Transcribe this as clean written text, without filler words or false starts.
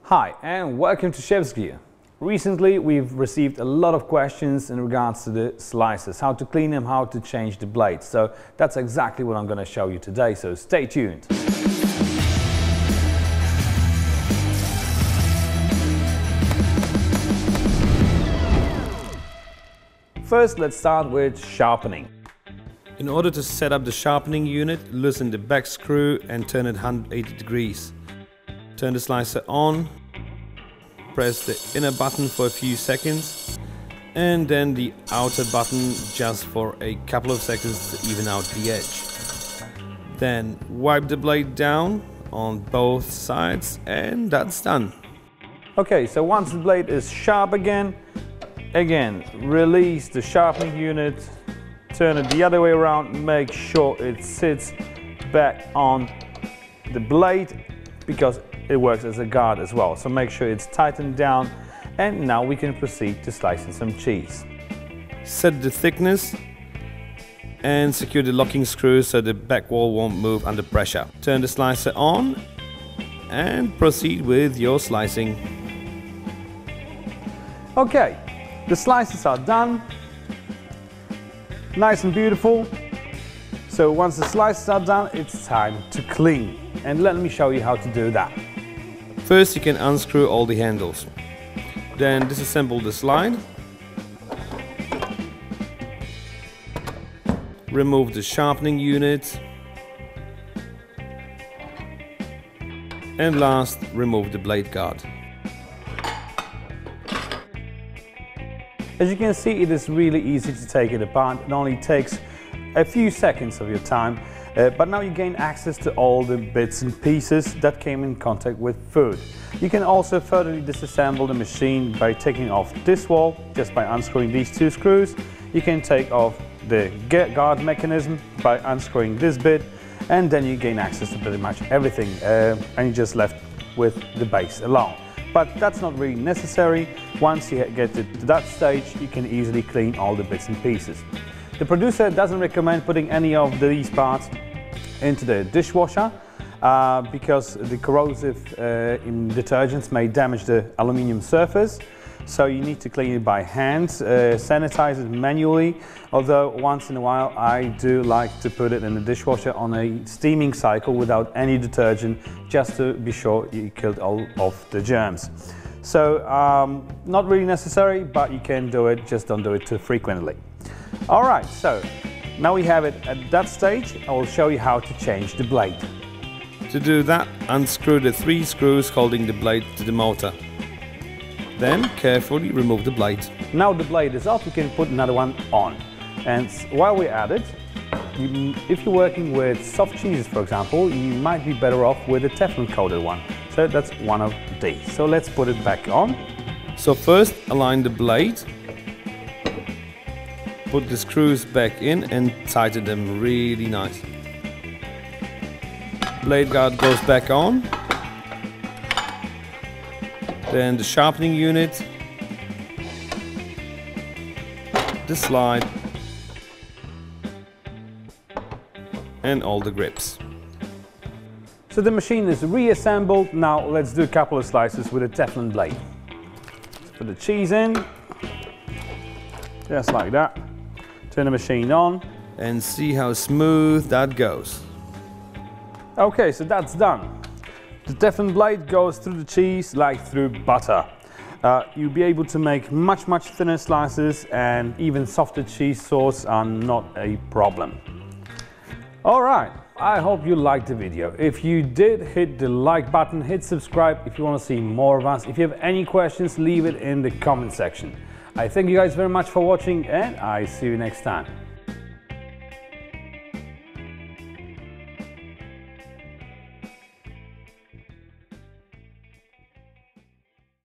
Hi and welcome to Chef's Gear. Recently we've received a lot of questions in regards to the slices, how to clean them, how to change the blades. So that's exactly what I'm going to show you today, so stay tuned. First, let's start with sharpening. In order to set up the sharpening unit, loosen the back screw and turn it 180 degrees. Turn the slicer on, press the inner button for a few seconds and then the outer button just for a couple of seconds to even out the edge. Then wipe the blade down on both sides and that's done. Okay, so once the blade is sharp again, release the sharpening unit, turn it the other way around, make sure it sits back on the blade because it works as a guard as well. So make sure it's tightened down and now we can proceed to slicing some cheese. Set the thickness and secure the locking screw so the back wall won't move under pressure. Turn the slicer on and proceed with your slicing. Okay. The slices are done, nice and beautiful. So once the slices are done, it's time to clean. And let me show you how to do that. First you can unscrew all the handles. Then disassemble the slide. Remove the sharpening unit. And last, remove the blade guard. As you can see, it is really easy to take it apart. It only takes a few seconds of your time, but now you gain access to all the bits and pieces that came in contact with food. You can also further disassemble the machine by taking off this wall, just by unscrewing these two screws. You can take off the guard mechanism by unscrewing this bit, and then you gain access to pretty much everything, and you're just left with the base alone. But that's not really necessary. Once you get to that stage, you can easily clean all the bits and pieces. The producer doesn't recommend putting any of these parts into the dishwasher because the corrosive in detergents may damage the aluminium surface. So you need to clean it by hand, sanitize it manually, although once in a while I do like to put it in the dishwasher on a steaming cycle without any detergent, just to be sure you killed all of the germs. So not really necessary, but you can do it, just don't do it too frequently. Alright, so now we have it at that stage. I will show you how to change the blade. To do that, unscrew the 3 screws holding the blade to the motor. Then carefully remove the blade. Now the blade is off, you can put another one on. And while we're at it, if you're working with soft cheeses, for example, you might be better off with a Teflon coated one. So that's one of these. So let's put it back on. So first align the blade, put the screws back in and tighten them really nice. Blade guard goes back on. Then the sharpening unit, the slide, and all the grips. So the machine is reassembled. Now let's do a couple of slices with a Teflon blade. Let's put the cheese in, just like that. Turn the machine on and see how smooth that goes. Okay, so that's done. The Teflon blade goes through the cheese like through butter. You'll be able to make much thinner slices, and even softer cheese sauce are not a problem. Alright, I hope you liked the video. If you did, hit the like button, hit subscribe if you want to see more of us. If you have any questions, leave it in the comment section. I thank you guys very much for watching and I see you next time.